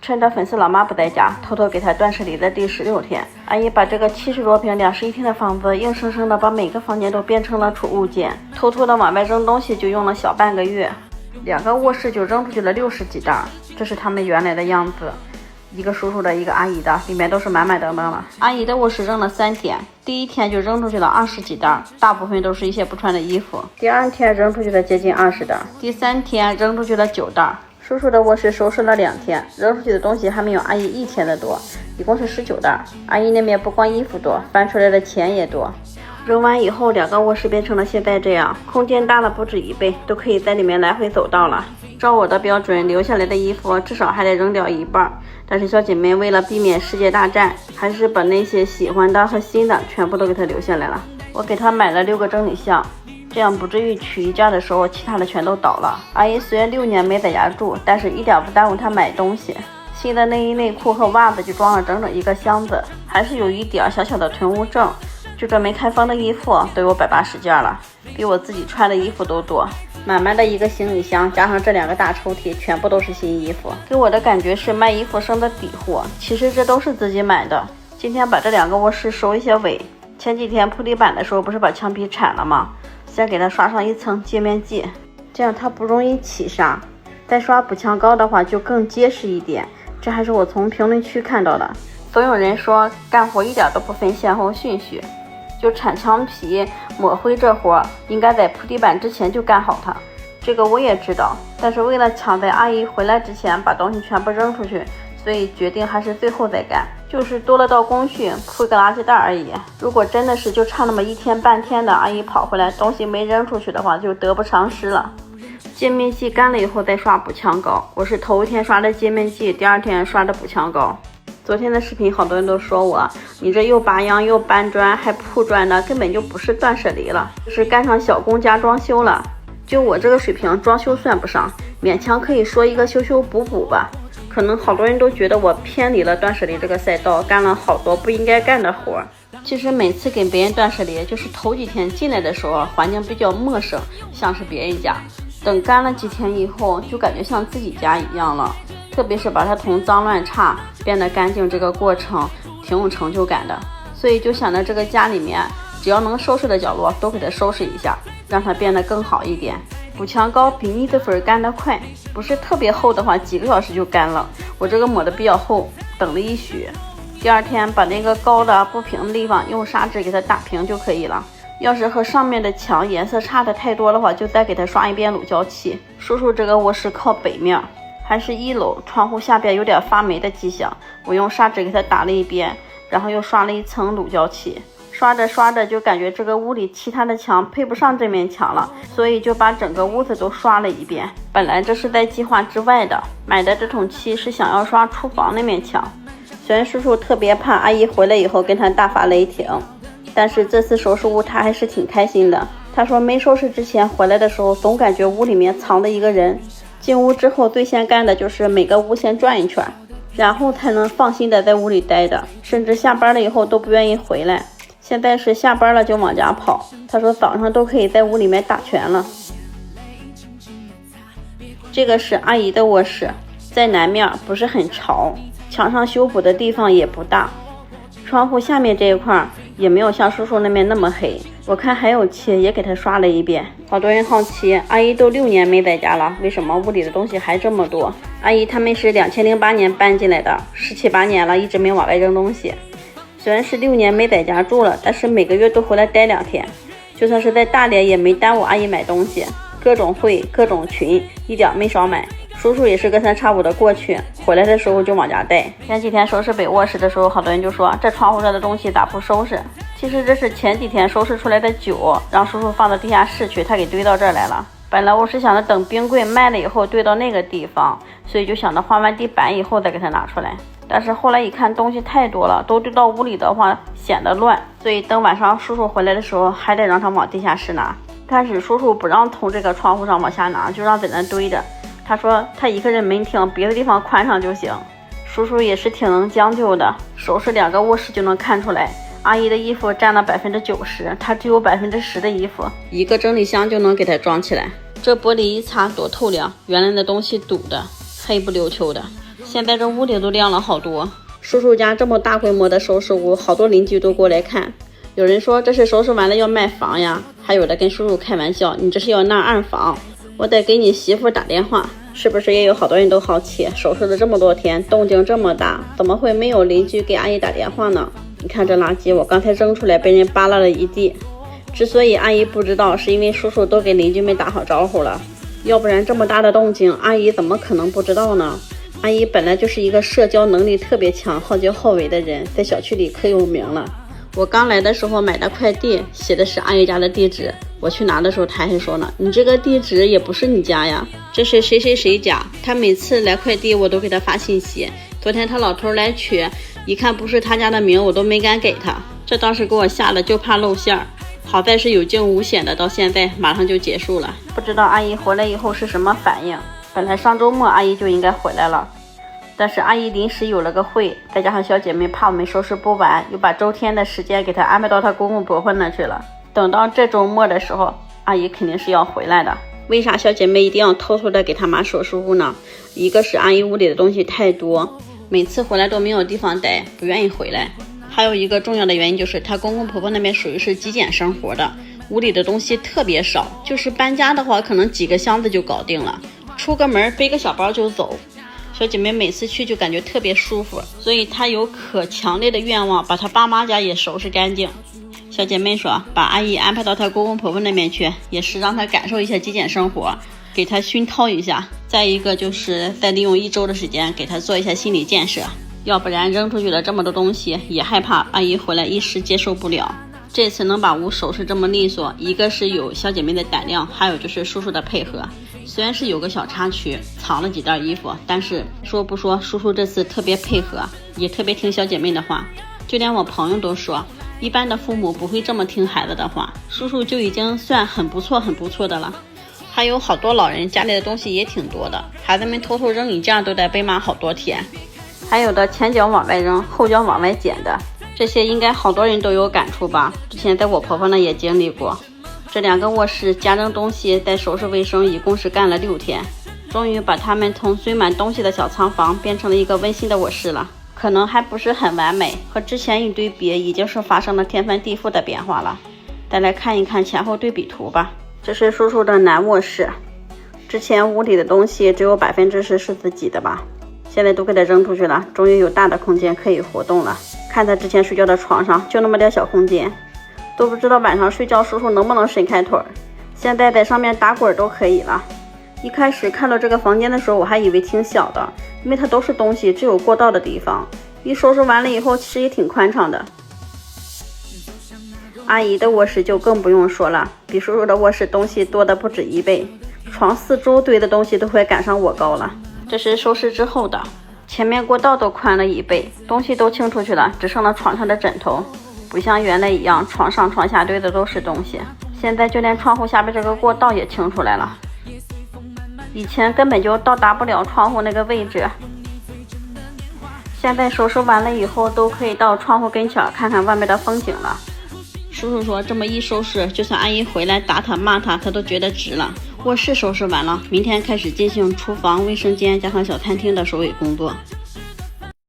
趁着粉丝老妈不在家，偷偷给她断舍离的第16天，阿姨把这个70多平2室1厅的房子，硬生生的把每个房间都变成了储物间，偷偷的往外扔东西就用了小半个月，2个卧室就扔出去了60几袋，这是他们原来的样子。一个叔叔的，一个阿姨的，里面都是满满当当了。阿姨的卧室扔了3天，第1天就扔出去了20几袋，大部分都是一些不穿的衣服。第2天扔出去了接近20袋，第3天扔出去了9袋。叔叔的卧室收拾了2天，扔出去的东西还没有阿姨1天的多，一共是19袋。阿姨那边不光衣服多，翻出来的钱也多。扔完以后，2个卧室变成了现在这样，空间大了不止1倍，都可以在里面来回走道了。照我的标准，留下来的衣服至少还得扔掉1半，但是小姐妹为了避免世界大战，还是把那些喜欢的和新的全部都给她留下来了。我给她买了6个整理箱，这样不至于取一件的时候其他的全都倒了。阿姨虽然6年没在家住，但是一点不耽误她买东西。新的内衣内裤和袜子就装了整整1个箱子，还是有一点小小的囤物症，就这没开封的衣服都有180件了，比我自己穿的衣服都多。满满的1个行李箱，加上这2个大抽屉，全部都是新衣服。给我的感觉是卖衣服剩的底货，其实这都是自己买的。今天把这2个卧室收一些尾，前几天铺地板的时候不是把墙皮铲了吗？先给它刷上一层界面剂，这样它不容易起沙。再刷补墙膏的话就更结实一点，这还是我从评论区看到的。总有人说干活一点都不分先后顺序，就铲墙皮抹灰这活应该在铺地板之前就干好它，这个我也知道，但是为了抢在阿姨回来之前把东西全部扔出去，所以决定还是最后再干，就是多了道工序，铺个垃圾袋而已。如果真的是就差那么1天半天的，阿姨跑回来东西没扔出去的话，就得不偿失了。界面剂干了以后再刷补墙膏，我是头1天刷的界面剂，第2天刷的补墙膏。昨天的视频好多人都说我，你这又拔秧又搬砖还铺砖的，根本就不是断舍离了，就是干上小工加装修了。就我这个水平，装修算不上，勉强可以说一个修修补补吧。可能好多人都觉得我偏离了断舍离这个赛道，干了好多不应该干的活。其实每次跟别人断舍离，就是头几天进来的时候环境比较陌生，像是别人家，等干了几天以后就感觉像自己家一样了。特别是把它从脏乱差变得干净，这个过程挺有成就感的，所以就想着这个家里面只要能收拾的角落都给它收拾一下，让它变得更好一点。补墙膏比腻子粉干得快，不是特别厚的话几个小时就干了，我这个抹的比较厚，等了1宿。第2天把那个高的不平的地方用砂纸给它打平就可以了。要是和上面的墙颜色差的太多的话，就再给它刷一遍乳胶漆。叔叔这个卧室靠北面，还是1楼，窗户下边有点发霉的迹象，我用砂纸给它打了一遍，然后又刷了1层乳胶漆。刷着刷着就感觉这个屋里其他的墙配不上这面墙了，所以就把整个屋子都刷了一遍。本来这是在计划之外的，买的这桶漆是想要刷厨房那面墙。虽然叔叔特别怕阿姨回来以后跟他大发雷霆，但是这次收拾屋他还是挺开心的。他说没收拾之前回来的时候总感觉屋里面藏了一个人，进屋之后最先干的就是每个屋先转一圈，然后才能放心的在屋里待着，甚至下班了以后都不愿意回来。现在是下班了就往家跑，他说早上都可以在屋里面打拳了。这个是阿姨的卧室，在南面，不是很潮，墙上修补的地方也不大，窗户下面这一块也没有像叔叔那边那么黑，我看还有漆也给他刷了一遍。好多人好奇，阿姨都6年没在家了，为什么屋里的东西还这么多？阿姨他们是2008年搬进来的，17、18年了，一直没往外扔东西。虽然是6年没在家住了，但是每个月都回来待2天，就算是在大连也没耽误阿姨买东西，各种会各种群，一点没少买。叔叔也是隔三差五的过去，回来的时候就往家带。前几天收拾北卧室的时候，好多人就说这窗户上的东西咋不收拾？其实这是前几天收拾出来的酒，让叔叔放到地下室去，他给堆到这儿来了。本来我是想着等冰柜卖了以后堆到那个地方，所以就想着换完地板以后再给它拿出来。但是后来一看东西太多了，都堆到屋里的话显得乱，所以等晚上叔叔回来的时候还得让他往地下室拿。开始叔叔不让从这个窗户上往下拿，就让在那堆着。他说他一个人没听，别的地方宽上就行。叔叔也是挺能将就的，收拾2个卧室就能看出来，阿姨的衣服占了90%，他只有10%的衣服，一个整理箱就能给他装起来。这玻璃一擦多透亮，原来的东西堵的黑不溜秋的。现在这屋里都亮了好多。叔叔家这么大规模的收拾屋，好多邻居都过来看。有人说这是收拾完了要卖房呀，还有的跟叔叔开玩笑，你这是要纳暗房，我得给你媳妇打电话。是不是也有好多人都好奇，收拾了这么多天，动静这么大，怎么会没有邻居给阿姨打电话呢？你看这垃圾，我刚才扔出来被人扒拉了一地。之所以阿姨不知道，是因为叔叔都给邻居们打好招呼了，要不然这么大的动静，阿姨怎么可能不知道呢？阿姨本来就是一个社交能力特别强、好交好为的人，在小区里可有名了。我刚来的时候买的快递写的是阿姨家的地址，我去拿的时候他还说呢，你这个地址也不是你家呀，这是谁谁谁家。他每次来快递我都给他发信息，昨天他老头来取，一看不是他家的名，我都没敢给他，这当时给我吓得就怕露馅儿。好在是有惊无险的，到现在马上就结束了。不知道阿姨回来以后是什么反应。本来上周末阿姨就应该回来了，但是阿姨临时有了个会，再加上小姐妹怕我们收拾不完，又把周天的时间给她安排到她公公婆婆那去了。等到这周末的时候，阿姨肯定是要回来的。为啥小姐妹一定要偷偷的给她妈收拾屋呢？一个是阿姨屋里的东西太多，每次回来都没有地方待，不愿意回来。还有一个重要的原因就是她公公婆婆那边属于是极简生活的，屋里的东西特别少，就是搬家的话可能几个箱子就搞定了，出个门背个小包就走。小姐妹每次去就感觉特别舒服，所以她有可强烈的愿望把她爸妈家也收拾干净。小姐妹说把阿姨安排到她公公婆婆那边去，也是让她感受一下极简生活，给她熏陶一下。再一个就是再利用1周的时间给她做一下心理建设，要不然扔出去了这么多东西，也害怕阿姨回来一时接受不了。这次能把屋收拾这么利索，一个是有小姐妹的胆量，还有就是叔叔的配合。虽然是有个小插曲，藏了几袋衣服，但是说不说，叔叔这次特别配合，也特别听小姐妹的话。就连我朋友都说，一般的父母不会这么听孩子的话，叔叔就已经算很不错的了。还有好多老人家里的东西也挺多的，孩子们偷偷扔一件都得被骂好多天。还有的前脚往外扔，后脚往外捡的，这些应该好多人都有感触吧。之前在我婆婆那也经历过。这2个卧室加扔东西再收拾卫生，一共是干了6天，终于把他们从堆满东西的小仓房变成了一个温馨的卧室了。可能还不是很完美，和之前一对比已经是发生了天翻地覆的变化了。再来看一看前后对比图吧。这是叔叔的男卧室，之前屋里的东西只有10%是自己的吧，现在都给他扔出去了，终于有大的空间可以活动了。看他之前睡觉的床上就那么点小空间，都不知道晚上睡觉叔叔能不能伸开腿，现在在上面打滚都可以了。一开始看到这个房间的时候，我还以为挺小的，因为它都是东西，只有过道的地方。一收拾完了以后，其实也挺宽敞的。阿姨的卧室就更不用说了，比叔叔的卧室东西多的不止1倍，床4周堆的东西都快赶上我高了。这是收拾之后的，前面过道都宽了1倍，东西都清出去了，只剩了床上的枕头。不像原来一样，床上床下堆的都是东西，现在就连窗户下边这个过道也清出来了，以前根本就到达不了窗户那个位置。现在收拾完了以后，都可以到窗户跟前看看外面的风景了。叔叔说这么一收拾，就算阿姨回来打他骂他，他都觉得值了。卧室收拾完了，明天开始进行厨房、卫生间加上小餐厅的收尾工作。